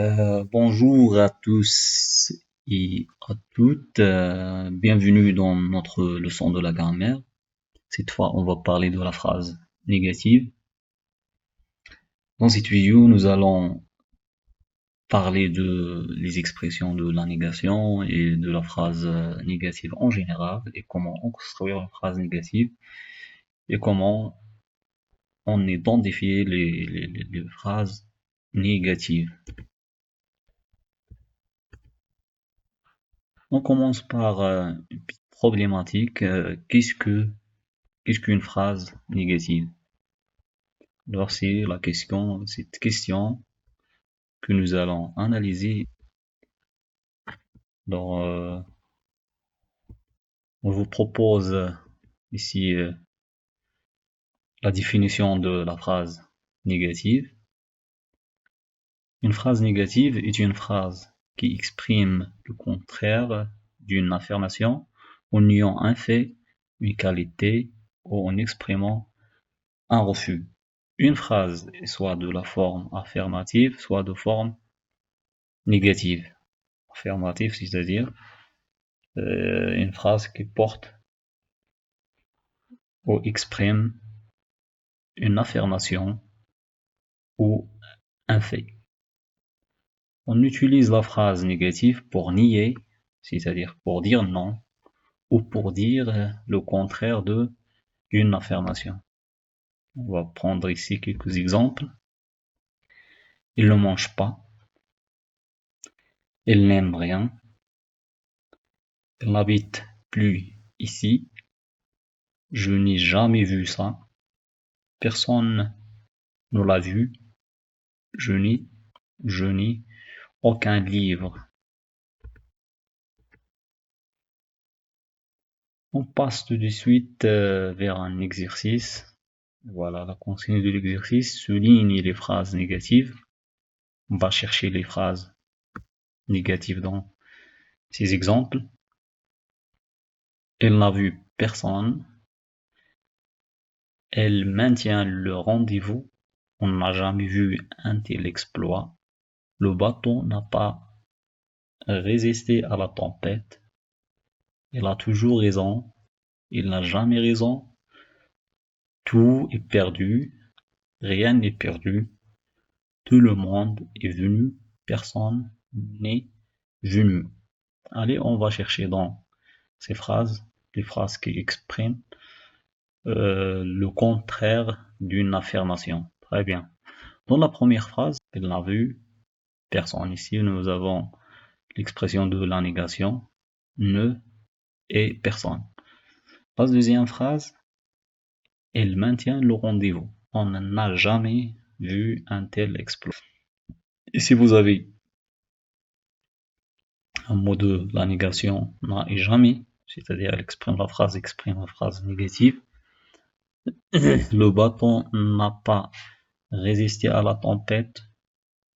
Bonjour à tous et à toutes. Bienvenue dans notre leçon de la grammaire. Cette fois, on va parler de la phrase négative. Dans cette vidéo, nous allons parler de les expressions de la négation et de la phrase négative en général et comment on construire une phrase négative et comment on identifie les phrases négatives. On commence par une petite problématique. Qu'est-ce qu'une phrase négative? Alors c'est cette question que nous allons analyser. Alors, on vous propose ici la définition de la phrase négative. Une phrase négative est une phrase qui exprime le contraire d'une affirmation en niant un fait, une qualité ou en exprimant un refus. Une phrase est soit de la forme affirmative, soit de forme négative. Affirmative, c'est-à-dire une phrase qui porte ou exprime une affirmation ou un fait. On utilise la phrase négative pour nier, c'est-à-dire pour dire non, ou pour dire le contraire d'une affirmation. On va prendre ici quelques exemples. Il ne mange pas. Il n'aime rien. Il n'habite plus ici. Je n'ai jamais vu ça. Personne ne l'a vu. Je n'ai aucun livre. On passe tout de suite vers un exercice. Voilà, la consigne de l'exercice souligne les phrases négatives. On va chercher les phrases négatives dans ces exemples. Elle n'a vu personne. Elle maintient le rendez-vous. On n'a jamais vu un tel exploit. Le bateau n'a pas résisté à la tempête. Elle a toujours raison. Il n'a jamais raison. Tout est perdu. Rien n'est perdu. Tout le monde est venu. Personne n'est venu. Allez, on va chercher dans ces phrases, les phrases qui expriment le contraire d'une affirmation. Très bien. Dans la première phrase, elle n'a vu personne. Ici, nous avons l'expression de la négation, ne et personne. La deuxième phrase, elle maintient le rendez-vous. On n'a jamais vu un tel exploit. Ici, vous avez un mot de la négation, n'a et jamais, c'est-à-dire la phrase exprime une phrase négative. Le bâton n'a pas résisté à la tempête.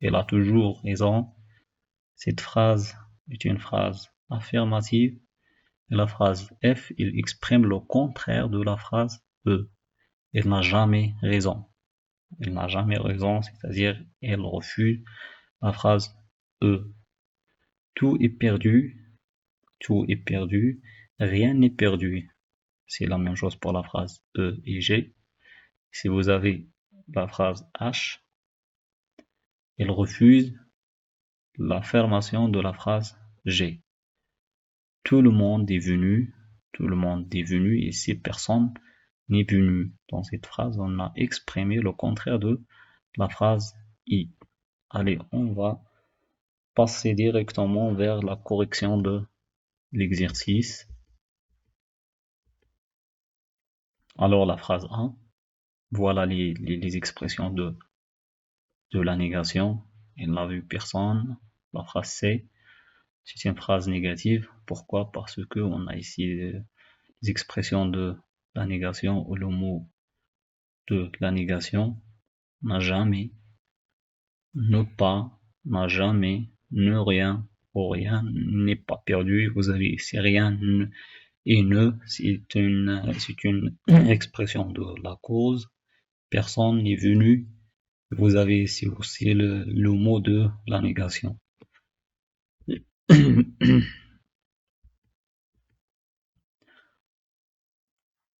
Elle a toujours raison. Cette phrase est une phrase affirmative. Et la phrase F, il exprime le contraire de la phrase E. Elle n'a jamais raison. Elle n'a jamais raison, c'est-à-dire elle refuse la phrase E. Tout est perdu. Tout est perdu. Rien n'est perdu. C'est la même chose pour la phrase E et G. Si vous avez la phrase H, elle refuse l'affirmation de la phrase G. Tout le monde est venu, tout le monde est venu et ces personnes n'est venu. Dans cette phrase, on a exprimé le contraire de la phrase I. Allez, on va passer directement vers la correction de l'exercice. Alors la phrase 1, voilà les expressions de la négation. Il n'a vu personne. La phrase C, c'est une phrase négative. Pourquoi? Parce que on a ici les expressions de la négation ou le mot de la négation. N'a jamais, ne pas, n'a jamais, ne rien, ou rien n'est pas perdu. Vous avez ici rien et ne, c'est une expression de la cause. Personne n'est venu. Vous avez ici aussi le mot de la négation.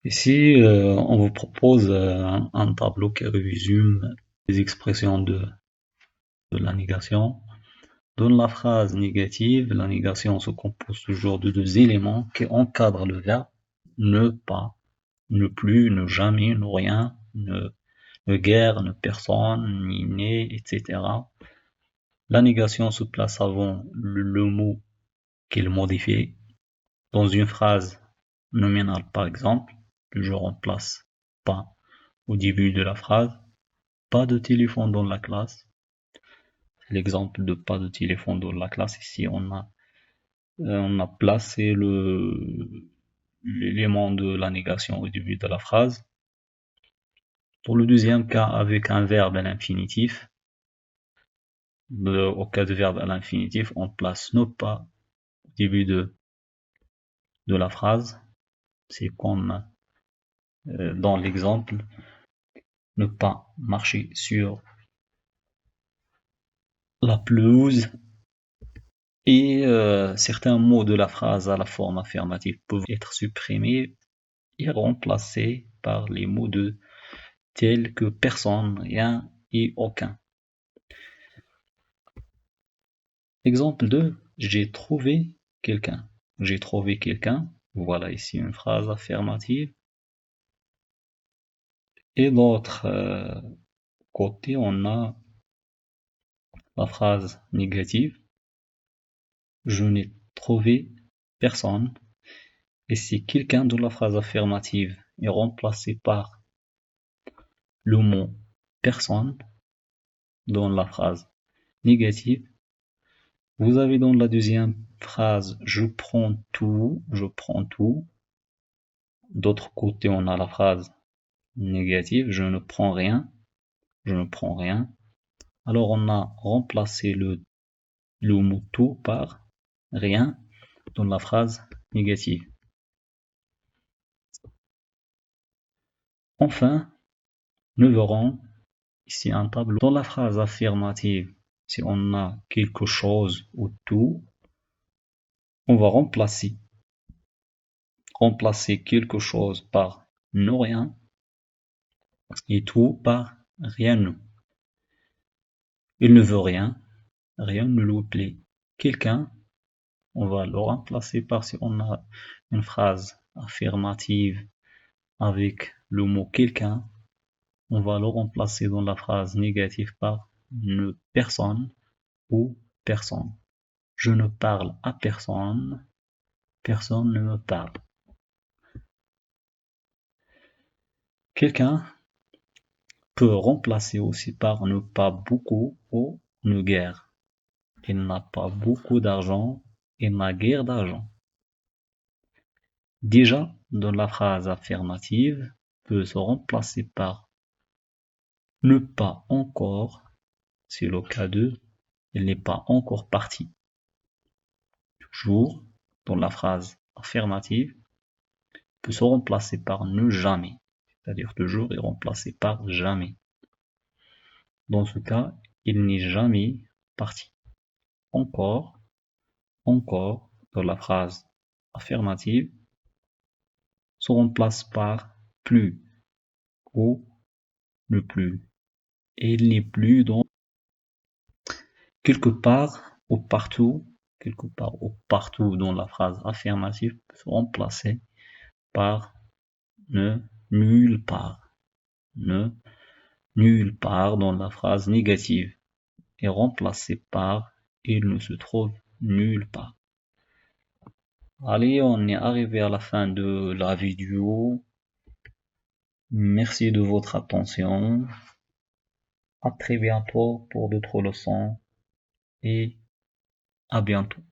Ici, on vous propose un tableau qui résume les expressions de la négation. Dans la phrase négative, la négation se compose toujours de deux éléments qui encadrent le verbe. Ne pas, ne plus, ne jamais, ne rien, ne guère, ne personne, ni né, etc. La négation se place avant le mot qui le modifie. Dans une phrase nominale, par exemple, je remplace pas au début de la phrase. Pas de téléphone dans la classe. C'est l'exemple de pas de téléphone dans la classe. Ici, on a placé l'élément de la négation au début de la phrase. Pour le deuxième cas, avec un verbe à l'infinitif, au cas de verbe à l'infinitif, on place ne pas au début de la phrase. C'est comme dans l'exemple, ne pas marcher sur la pelouse. Et certains mots de la phrase à la forme affirmative peuvent être supprimés et remplacés par les mots de tels que personne, rien et aucun. Exemple 2, j'ai trouvé quelqu'un. J'ai trouvé quelqu'un. Voilà ici une phrase affirmative. Et de l'autre côté, on a la phrase négative. Je n'ai trouvé personne. Et si quelqu'un de la phrase affirmative est remplacé par le mot personne dans la phrase négative, vous avez dans la deuxième phrase je prends tout. D'autre côté, on a la phrase négative, je ne prends rien. Alors on a remplacé le mot tout par rien dans la phrase négative. Enfin, nous verrons ici un tableau. Dans la phrase affirmative, si on a quelque chose ou tout, on va remplacer quelque chose par ne rien et tout par rien. Il ne veut rien, rien ne lui plaît. Quelqu'un, on va le remplacer par, si on a une phrase affirmative avec le mot quelqu'un, on va le remplacer dans la phrase négative par ne personne ou personne. Je ne parle à personne, personne ne me parle. Quelqu'un peut remplacer aussi par ne pas beaucoup ou ne guère. Il n'a pas beaucoup d'argent, il n'a guère d'argent. Déjà, dans la phrase affirmative, peut se remplacer par ne pas encore, c'est le cas de il n'est pas encore parti. Toujours, dans la phrase affirmative, peut se remplacer par ne jamais, c'est-à-dire toujours est remplacé par jamais. Dans ce cas, il n'est jamais parti. Encore, dans la phrase affirmative, se remplace par plus ou ne plus. Et il n'est plus dans quelque part ou partout dans la phrase affirmative peut se remplacer par ne nulle part. Ne nulle part dans la phrase négative est remplacé par il ne se trouve nulle part. Allez, on est arrivé à la fin de la vidéo. Merci de votre attention. À très bientôt pour d'autres leçons et à bientôt.